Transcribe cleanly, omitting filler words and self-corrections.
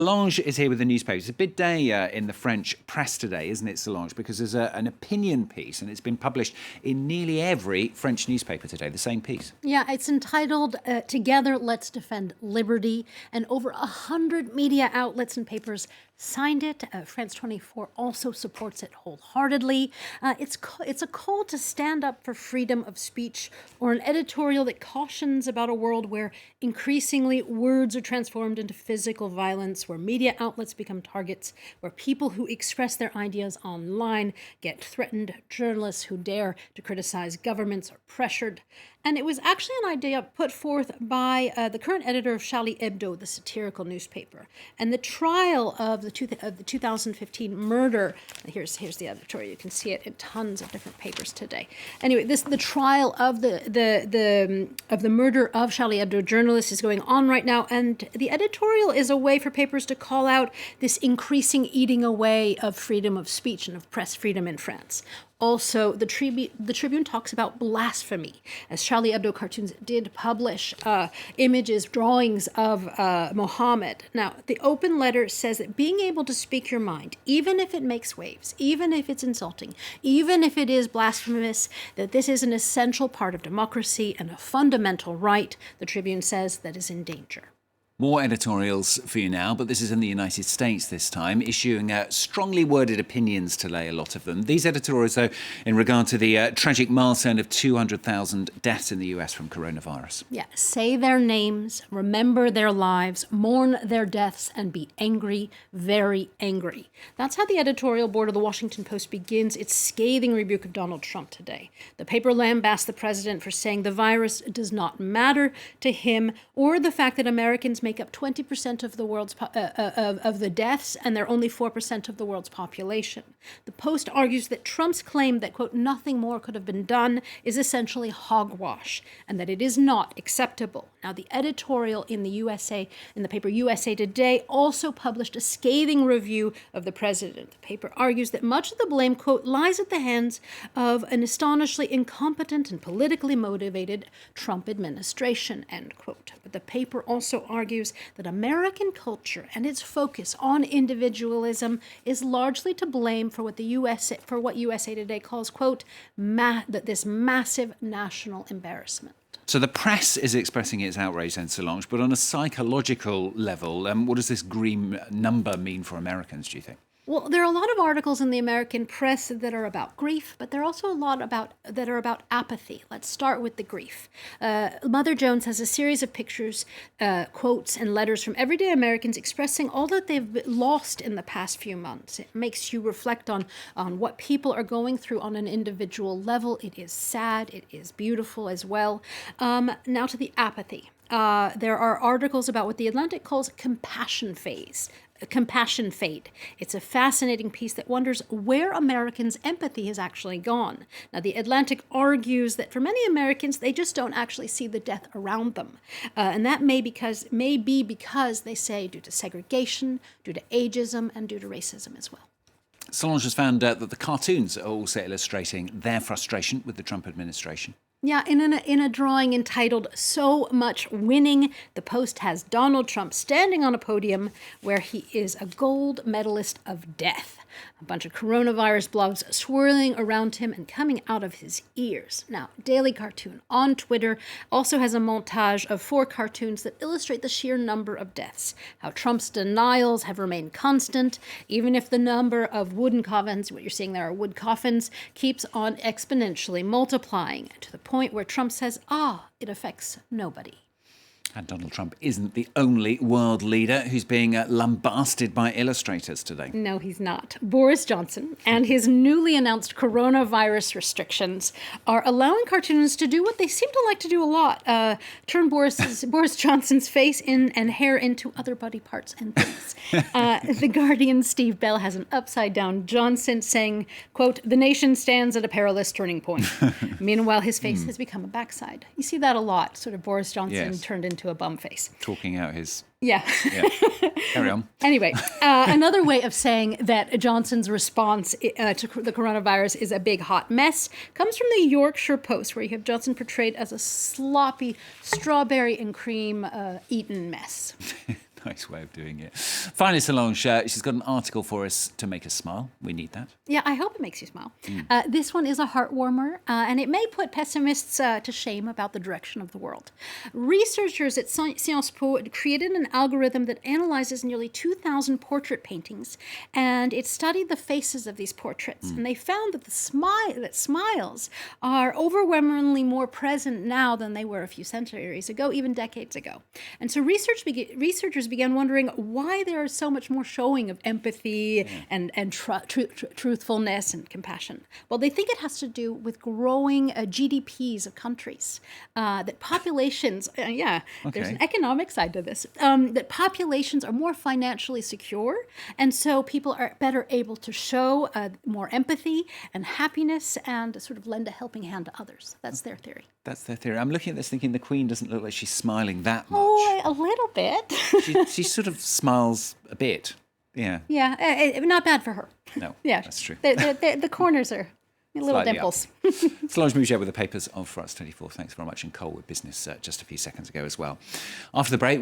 Solange is here with the newspaper. It's a big day in the French press today, isn't it, Solange? Because there's an opinion piece, and it's been published in nearly every French newspaper today, the same piece. Yeah, it's entitled Together, Let's Defend Liberty, and over 100 media outlets and papers signed it. France 24 also supports it wholeheartedly. It's a call to stand up for freedom of speech, or an editorial that cautions about a world where increasingly words are transformed into physical violence, where media outlets become targets, where people who express their ideas online get threatened, journalists who dare to criticize governments are pressured. And it was actually an idea put forth by the current editor of Charlie Hebdo, the satirical newspaper. And the trial of the 2015 murder, here's the editorial. You can see it in tons of different papers today. Anyway, the trial of the murder of Charlie Hebdo journalist is going on right now, and the editorial is a way for papers to call out this increasing eating away of freedom of speech and of press freedom in France. Also, the Tribune talks about blasphemy, as Charlie Hebdo cartoons did publish images, drawings of Mohammed. Now, the open letter says that being able to speak your mind, even if it makes waves, even if it's insulting, even if it is blasphemous, that this is an essential part of democracy and a fundamental right, the Tribune says, that is in danger. More editorials for you now, but this is in the United States this time, issuing strongly worded opinions today, a lot of them. These editorials, though, in regard to the tragic milestone of 200,000 deaths in the US from coronavirus. Yeah, say their names, remember their lives, mourn their deaths, and be angry, very angry. That's how the editorial board of the Washington Post begins its scathing rebuke of Donald Trump today. The paper lambasts the president for saying the virus does not matter to him, or the fact that Americans make up 20% of the world's of the deaths, and they're only 4% of the world's population. The Post argues that Trump's claim that, quote, nothing more could have been done is essentially hogwash, and that it is not acceptable. Now, the editorial in the paper USA Today also published a scathing review of the president. The paper argues that much of the blame, quote, lies at the hands of an astonishingly incompetent and politically motivated Trump administration, end quote. But the paper also argues that American culture and its focus on individualism is largely to blame for what USA Today calls, quote, this massive national embarrassment. So the press is expressing its outrage, then, Solange, but on a psychological level, what does this green number mean for Americans, do you think? Well, there are a lot of articles in the American press that are about grief, but there are also a lot that are about apathy. Let's start with the grief. Mother Jones has a series of pictures, quotes, and letters from everyday Americans expressing all that they've lost in the past few months. It makes you reflect on what people are going through on an individual level. It is sad. It is beautiful as well. Now to the apathy. There are articles about what The Atlantic calls compassion fade. It's a fascinating piece that wonders where Americans' empathy has actually gone. Now, The Atlantic argues that for many Americans, they just don't actually see the death around them. And that may be because they say due to segregation, due to ageism, and due to racism as well. Solange has found that the cartoons are also illustrating their frustration with the Trump administration. Yeah, in a drawing entitled So Much Winning, the Post has Donald Trump standing on a podium where he is a gold medalist of death. A bunch of coronavirus blobs swirling around him and coming out of his ears. Now, Daily Cartoon on Twitter also has a montage of 4 cartoons that illustrate the sheer number of deaths, how Trump's denials have remained constant, even if the number of wooden coffins, what you're seeing there are wood coffins, keeps on exponentially multiplying, to the point where Trump says, it affects nobody. And Donald Trump isn't the only world leader who's being lambasted by illustrators today. No, he's not. Boris Johnson and his newly announced coronavirus restrictions are allowing cartoonists to do what they seem to like to do a lot, turn Boris Johnson's face and hair into other body parts and things. The Guardian's Steve Bell has an upside-down Johnson saying, quote, the nation stands at a perilous turning point. Meanwhile, his face has become a backside. You see that a lot, sort of Boris Johnson turned into a bum face. Talking out his... Yeah. Carry on. Anyway, another way of saying that Johnson's response to the coronavirus is a big hot mess comes from the Yorkshire Post, where you have Johnson portrayed as a sloppy strawberry and cream eaten mess. Nice way of doing it. Finally, Solange, she's got an article for us to make us smile. We need that. Yeah, I hope it makes you smile. This one is a heart warmer, and it may put pessimists to shame about the direction of the world. Researchers at Sciences Po created an algorithm that analyzes nearly 2,000 portrait paintings, and it studied the faces of these portraits. And they found that smiles are overwhelmingly more present now than they were a few centuries ago, even decades ago. And so researchers began wondering why there is so much more showing of empathy and truthfulness and compassion. Well, they think it has to do with growing GDPs of countries, that populations, there's an economic side to this, that populations are more financially secure, and so people are better able to show more empathy and happiness and sort of lend a helping hand to others. That's their theory. That's their theory. I'm looking at this thinking the Queen doesn't look like she's smiling that much. Oh, a little bit. She sort of smiles a bit. Yeah. Yeah, not bad for her. No, Yeah, that's true. The corners are little Slightly dimples. Solange Mouget with the papers on France 24. Thanks very much. And Cole with business just a few seconds ago as well. After the break.